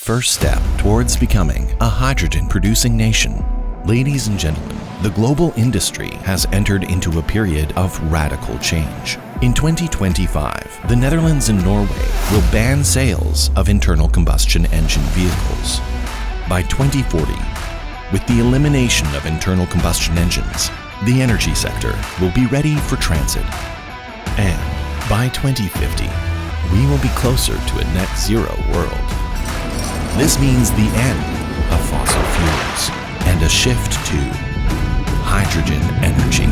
first step towards becoming a hydrogen-producing nation. Ladies and gentlemen, the global industry has entered into a period of radical change. In 2025, the Netherlands and Norway will ban sales of internal combustion engine vehicles. By 2040, with the elimination of internal combustion engines, the energy sector will be ready for transit. And by 2050, we will be closer to a net zero world. This means the end of fossil fuels and a shift to hydrogen energy.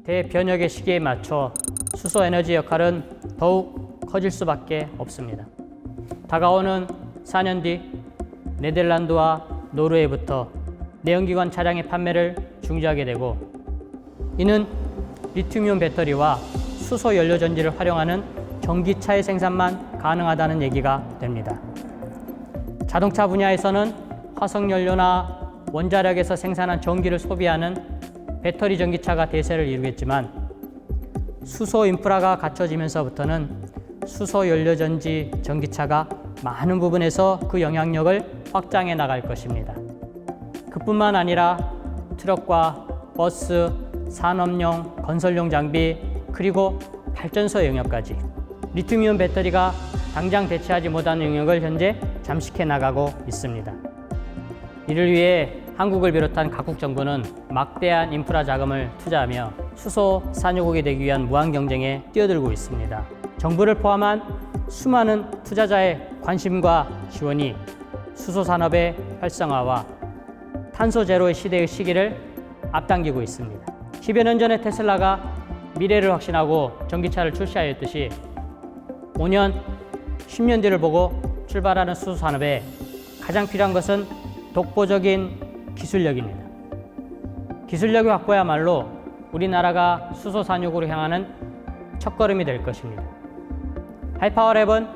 대변혁의 시기에 맞춰 수소 에너지 역할은 더욱 커질 수밖에 없습니다. 다가오는 4년 뒤 네덜란드와 노르웨이부터 내연기관 차량의 판매를 중지하게 되고, 이는 리튬이온 배터리와 수소 연료 전지를 활용하는 전기차의 생산만 가능하다는 얘기가 됩니다. 자동차 분야에서는 화석 연료나 원자력에서 생산한 전기를 소비하는 배터리 전기차가 대세를 이루겠지만, 수소 인프라가 갖춰지면서부터는 수소 연료 전지 전기차가 많은 부분에서 그 영향력을 확장해 나갈 것입니다. 그뿐만 아니라 트럭과 버스, 산업용, 건설용 장비, 그리고 발전소 영역까지 리튬이온 배터리가 당장 대체하지 못하는 영역을 현재 잠식해 나가고 있습니다. 이를 위해 한국을 비롯한 각국 정부는 막대한 인프라 자금을 투자하며 수소 산유국이 되기 위한 무한 경쟁에 뛰어들고 있습니다. 정부를 포함한 수많은 투자자의 관심과 지원이 수소 산업의 활성화와 탄소 제로의 시대의 시기를 앞당기고 있습니다. 10여 년 전에 테슬라가 미래를 확신하고 전기차를 출시하였듯이 5년, 10년 뒤를 보고 출발하는 수소 산업에 가장 필요한 것은 독보적인 기술력입니다. 기술력의 확보야말로 우리나라가 수소 산유국으로 향하는 첫걸음이 될 것입니다. 하이파워랩은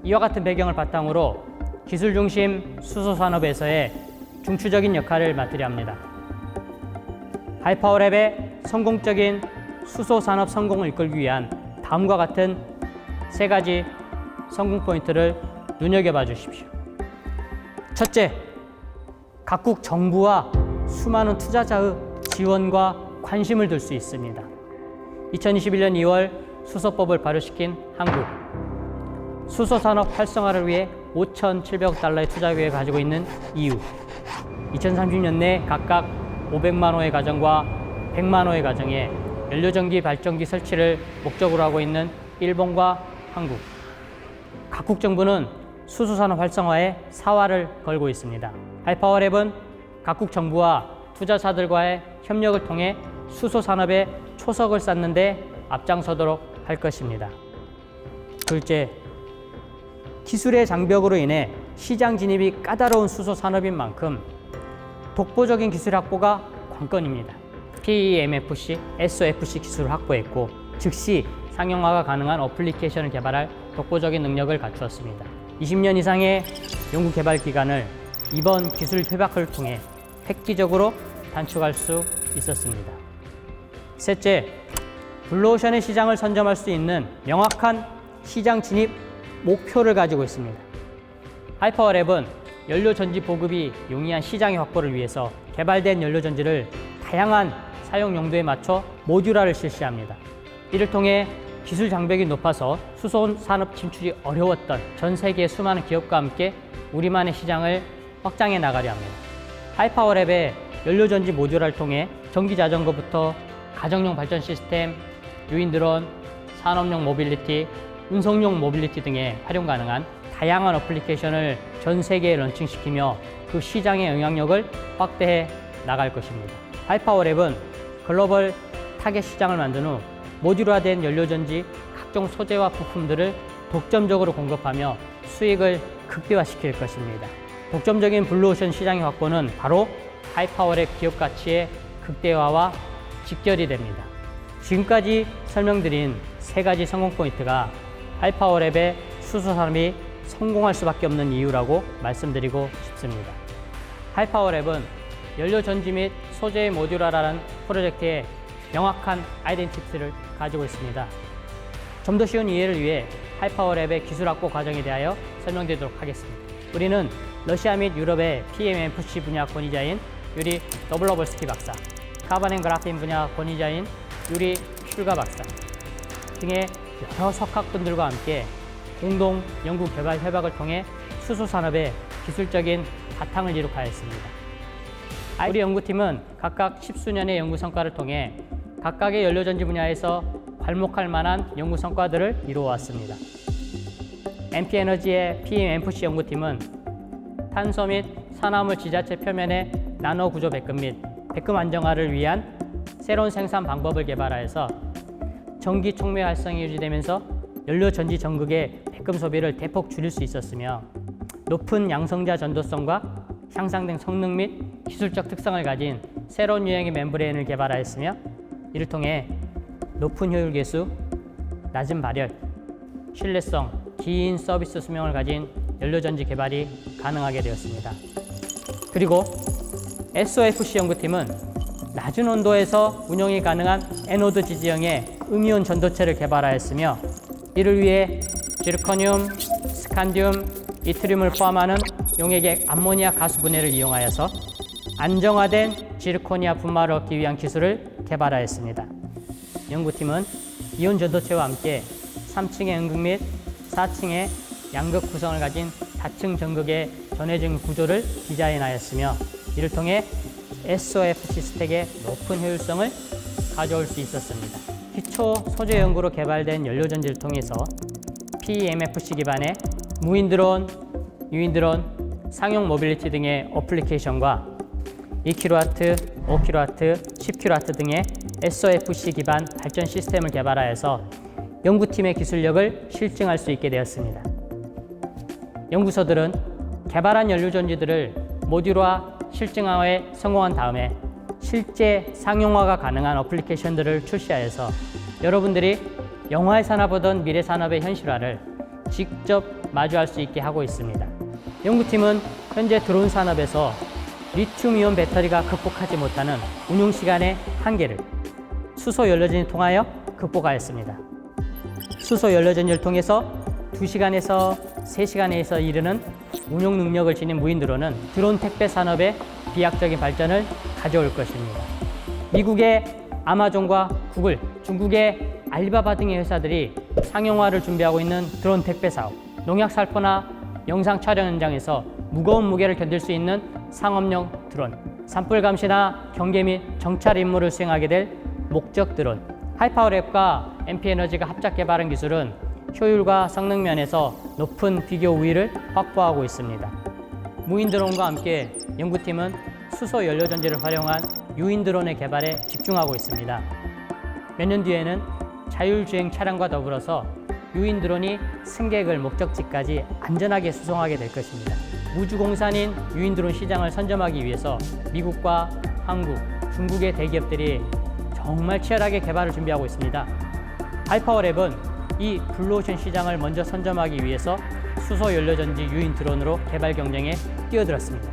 이와 같은 배경을 바탕으로 기술 중심 수소 산업에서의 중추적인 역할을 맡으려 합니다. 하이파워랩의 성공적인 수소 산업 성공을 이끌기 위한 다음과 같은 세 가지 성공 포인트를 눈여겨봐 주십시오. 첫째, 각국 정부와 수많은 투자자의 지원과 관심을 들 수 있습니다. 2021년 2월 수소법을 발효시킨 한국. 수소 산업 활성화를 위해 5,700억 달러의 투자 계획을 가지고 있는 EU. 2030년 내 각각 500만 호의 가정과 100만 호의 가정에 연료전기 발전기 설치를 목적으로 하고 있는 일본과 한국. 각국 정부는 수소 산업 활성화에 사활을 걸고 있습니다. 하이파워랩은 각국 정부와 투자자들과의 협력을 통해 수소 산업의 초석을 쌓는 데 앞장서도록 할 것입니다. 둘째, 기술의 장벽으로 인해 시장 진입이 까다로운 수소 산업인 만큼 독보적인 기술 확보가 관건입니다. PEMFC, SOFC 기술을 확보했고 즉시 상용화가 가능한 어플리케이션을 개발할 독보적인 능력을 갖추었습니다. 20년 이상의 연구 개발 기간을 이번 기술 협약을 통해 획기적으로 단축할 수 있었습니다. 셋째, 블루오션의 시장을 선점할 수 있는 명확한 시장 진입 목표를 가지고 있습니다. 하이파워랩은 연료전지 보급이 용이한 시장의 확보를 위해서 개발된 연료전지를 다양한 사용 용도에 맞춰 모듈화를 실시합니다. 이를 통해 기술 장벽이 높아서 수소 산업 진출이 어려웠던 전 세계의 수많은 기업과 함께 우리만의 시장을 확장해 나가려 합니다. 하이파워랩의 연료전지 모듈화를 통해 전기자전거부터 가정용 발전 시스템, 유인 드론, 산업용 모빌리티, 운송용 모빌리티 등에 활용 가능한 다양한 어플리케이션을 전 세계에 런칭시키며 그 시장의 영향력을 확대해 나갈 것입니다. 하이파워랩은 글로벌 타겟 시장을 만든 후 모듈화된 연료전지 각종 소재와 부품들을 독점적으로 공급하며 수익을 극대화시킬 것입니다. 독점적인 블루오션 시장의 확보는 바로 하이파워랩 기업 가치의 극대화와 직결이 됩니다. 지금까지 설명드린 세 가지 성공 포인트가 하이파워랩의 수소 산업이 성공할 수밖에 없는 이유라고 말씀드리고 싶습니다. 하이파워랩은 연료 전지 및 소재의 모듈화라는 프로젝트에 명확한 아이덴티티를 가지고 있습니다. 좀 더 쉬운 이해를 위해 하이파워랩의 기술 확보 과정에 대하여 설명드리도록 하겠습니다. 우리는 러시아 및 유럽의 PMMFC 분야 권위자인 유리 더블러벌스키 박사, 카본 앤 그라핀 분야 권위자인 유리 슐가 박사 등의 여러 석학분들과 함께 공동 연구 개발 협약을 통해 수소 산업의 기술적인 바탕을 이룩하였습니다. 우리 연구팀은 각각 10수년의 연구 성과를 통해 각각의 연료전지 분야에서 괄목할 만한 연구 성과들을 이루어왔습니다. NP에너지의 PMMFC 연구팀은 탄소 및 산화물 지자체 표면의 나노 구조 백금 및 백금 안정화를 위한 새로운 생산 방법을 개발하여서 전기 촉매 활성이 유지되면서 연료 전지 전극의 백금 소비를 대폭 줄일 수 있었으며 높은 양성자 전도성과 향상된 성능 및 기술적 특성을 가진 새로운 유형의 멤브레인을 개발하였으며 이를 통해 높은 효율 계수, 낮은 발열, 신뢰성, 긴 서비스 수명을 가진 연료전지 개발이 가능하게 되었습니다. 그리고 SOFC 연구팀은 낮은 온도에서 운용이 가능한 에노드 지지형의 음이온 전도체를 개발하였으며 이를 위해 지르코늄, 스칸디움, 이트륨을 포함하는 용액의 암모니아 가수 분해를 이용하여서 안정화된 지르코니아 분말을 얻기 위한 기술을 개발하였습니다. 연구팀은 이온 전도체와 함께 3층의 음극 및 4층의 양극 구성을 가진 다층 전극의 전해진 구조를 디자인하였으며 이를 통해 SOFC 스택의 높은 효율성을 가져올 수 있었습니다. 기초 소재 연구로 개발된 연료전지를 통해서 PMFC 기반의 무인 드론, 유인 드론, 상용 모빌리티 등의 어플리케이션과 2kW, 5kW, 10kW 등의 SOFC 기반 발전 시스템을 개발하여서 연구팀의 기술력을 실증할 수 있게 되었습니다. 연구소들은 개발한 연료전지들을 모듈화 실증화에 성공한 다음에 실제 상용화가 가능한 어플리케이션들을 출시하여서 여러분들이 영화에서나 보던 미래 산업의 현실화를 직접 마주할 수 있게 하고 있습니다. 연구팀은 현재 드론 산업에서 리튬이온 배터리가 극복하지 못하는 운용 시간의 한계를 수소 연료전지를 통하여 극복하였습니다. 수소 연료전지를 통해서 2시간에서 3시간에서 이르는 운용 능력을 지닌 무인 드론은 드론 택배 산업의 비약적인 발전을 가져올 것입니다. 미국의 아마존과 구글, 중국의 알리바바 등의 회사들이 상용화를 준비하고 있는 드론 택배 사업, 농약 살포나 영상 촬영 현장에서 무거운 무게를 견딜 수 있는 상업용 드론, 산불 감시나 경계 및 정찰 임무를 수행하게 될 목적 드론, 하이파워랩과 NP에너지가 합작 개발한 기술은 효율과 성능 면에서 높은 비교 우위를 확보하고 있습니다. 무인 드론과 함께 연구팀은 수소 연료전지를 활용한 유인 드론의 개발에 집중하고 있습니다. 몇 년 뒤에는 자율주행 차량과 더불어서 유인 드론이 승객을 목적지까지 안전하게 수송하게 될 것입니다. 우주공산인 유인 드론 시장을 선점하기 위해서 미국과 한국, 중국의 대기업들이 정말 치열하게 개발을 준비하고 있습니다. 하이파워랩은 이 블루오션 시장을 먼저 선점하기 위해서 수소 연료전지 유인 드론으로 개발 경쟁에 뛰어들었습니다.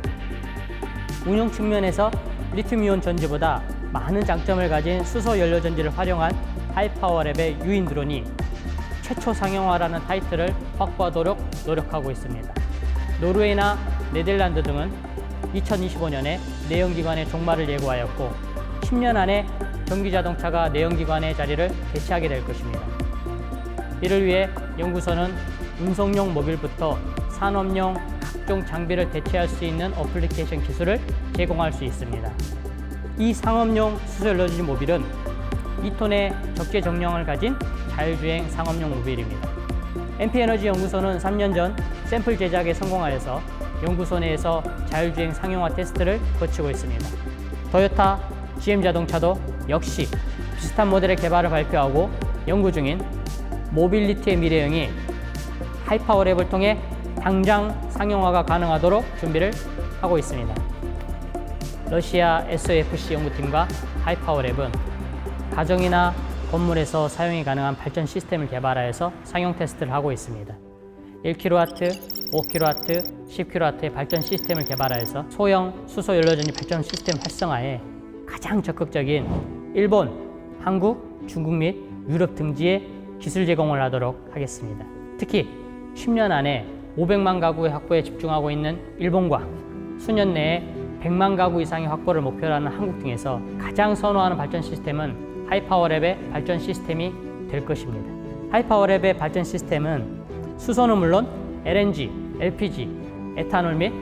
운용 측면에서 리튬이온 전지보다 많은 장점을 가진 수소 연료전지를 활용한 하이파워랩의 유인 드론이 최초 상용화라는 타이틀을 확보하도록 노력하고 있습니다. 노르웨이나 네덜란드 등은 2025년에 내연기관의 종말을 예고하였고 10년 안에 전기자동차가 내연기관의 자리를 대체하게 될 것입니다. 이를 위해 연구소는 운송용 모빌부터 산업용 각종 장비를 대체할 수 있는 어플리케이션 기술을 제공할 수 있습니다. 이 상업용 수소연료전지 모빌은 2톤의 적재 정량을 가진 자율주행 상업용 모빌입니다. NP에너지 연구소는 3년 전 샘플 제작에 성공하여서 연구소 내에서 자율주행 상용화 테스트를 거치고 있습니다. 토요타, GM자동차도 역시 비슷한 모델의 개발을 발표하고 연구 중인 모빌리티의 미래형이 하이파워랩을 통해 당장 상용화가 가능하도록 준비를 하고 있습니다. 러시아 SOFC 연구팀과 하이파워랩은 가정이나 건물에서 사용이 가능한 발전 시스템을 개발하여서 상용 테스트를 하고 있습니다. 1kW, 5kW, 10kW의 발전 시스템을 개발하여서 소형 수소 연료전지 발전 시스템 활성화에 가장 적극적인 일본, 한국, 중국 및 유럽 등지에 기술 제공을 하도록 하겠습니다. 특히 10년 안에 500만 가구의 확보에 집중하고 있는 일본과 수년 내에 100만 가구 이상의 확보를 목표로 하는 한국 등에서 가장 선호하는 발전 시스템은 하이파워랩의 발전 시스템이 될 것입니다. 하이파워랩의 발전 시스템은 수소는 물론 LNG, LPG, 에탄올 및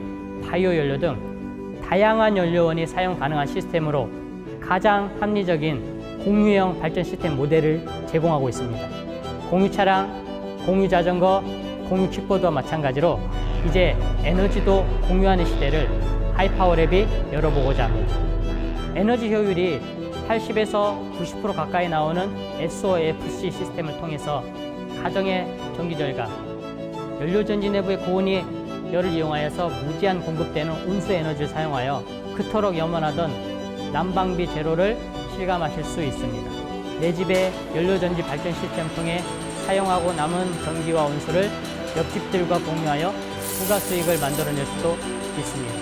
바이오 연료 등 다양한 연료원이 사용 가능한 시스템으로 가장 합리적인 공유형 발전 시스템 모델을 제공하고 있습니다. 공유 차량, 공유 자전거, 공유 킥보드와 마찬가지로 이제 에너지도 공유하는 시대를 하이파워랩이 열어보고자 합니다. 에너지 효율이 80에서 90% 가까이 나오는 SOFC 시스템을 통해서 가정의 전기 절감, 연료전지 내부의 고온이 열을 이용하여서 무제한 공급되는 온수 에너지를 사용하여 그토록 염원하던 난방비 제로를 실감하실 수 있습니다. 내 집의 연료전지 발전 시스템을 통해 사용하고 남은 전기와 온수를 옆집들과 공유하여 부가 수익을 만들어낼 수도 있습니다.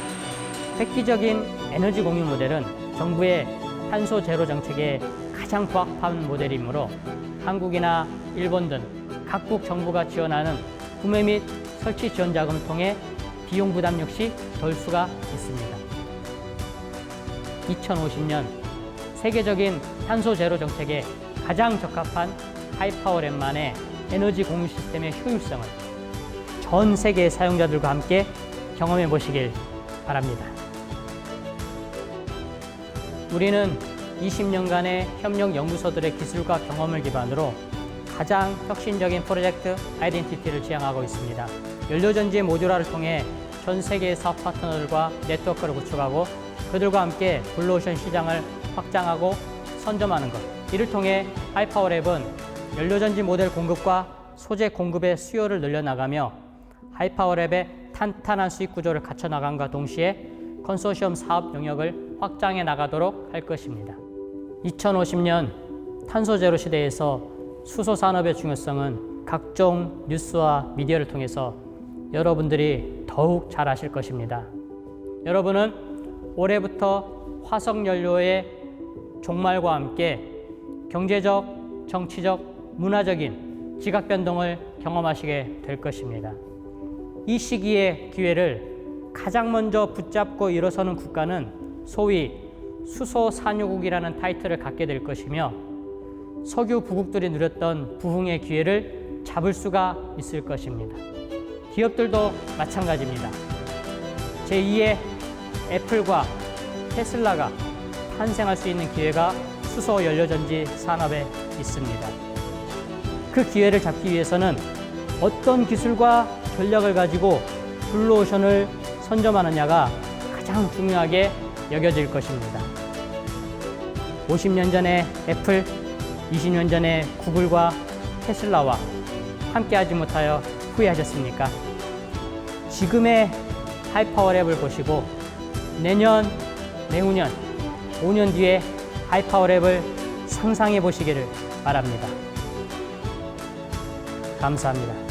획기적인 에너지 공유 모델은 정부의 탄소 제로 정책에 가장 부합한 모델이므로 한국이나 일본 등 각국 정부가 지원하는 구매 및 설치 지원 자금을 통해 비용 부담 역시 덜 수가 있습니다. 2050년 세계적인 탄소 제로 정책에 가장 적합한 하이파워랩만의 에너지 공유 시스템의 효율성을 전 세계 사용자들과 함께 경험해 보시길 바랍니다. 우리는 20년간의 협력 연구소들의 기술과 경험을 기반으로 가장 혁신적인 프로젝트 아이덴티티를 지향하고 있습니다. 연료전지 모듈화를 통해 전 세계의 사업 파트너들과 네트워크를 구축하고 그들과 함께 블루오션 시장을 확장하고 선점하는 것. 이를 통해 하이파워랩은 연료전지 모델 공급과 소재 공급의 수요를 늘려나가며 하이파워랩의 탄탄한 수익 구조를 갖춰나감과 동시에 컨소시엄 사업 영역을 확장해 나가도록 할 것입니다. 2050년 탄소 제로 시대에서 수소 산업의 중요성은 각종 뉴스와 미디어를 통해서 여러분들이 더욱 잘 아실 것입니다. 여러분은 올해부터 화석 연료의 종말과 함께 경제적, 정치적, 문화적인 지각 변동을 경험하시게 될 것입니다. 이 시기의 기회를 가장 먼저 붙잡고 일어서는 국가는 소위 수소 산유국이라는 타이틀을 갖게 될 것이며 석유 부국들이 누렸던 부흥의 기회를 잡을 수가 있을 것입니다. 기업들도 마찬가지입니다. 제2의 애플과 테슬라가 탄생할 수 있는 기회가 수소 연료전지 산업에 있습니다. 그 기회를 잡기 위해서는 어떤 기술과 전략을 가지고 블루오션을 선점하느냐가 가장 중요하게 여겨질 것입니다. 50년 전에 애플, 20년 전에 구글과 테슬라와 함께하지 못하여 후회하셨습니까? 지금의 하이파워랩을 보시고 내년, 내후년, 5년 뒤에 하이파워랩을 상상해 보시기를 바랍니다. 감사합니다.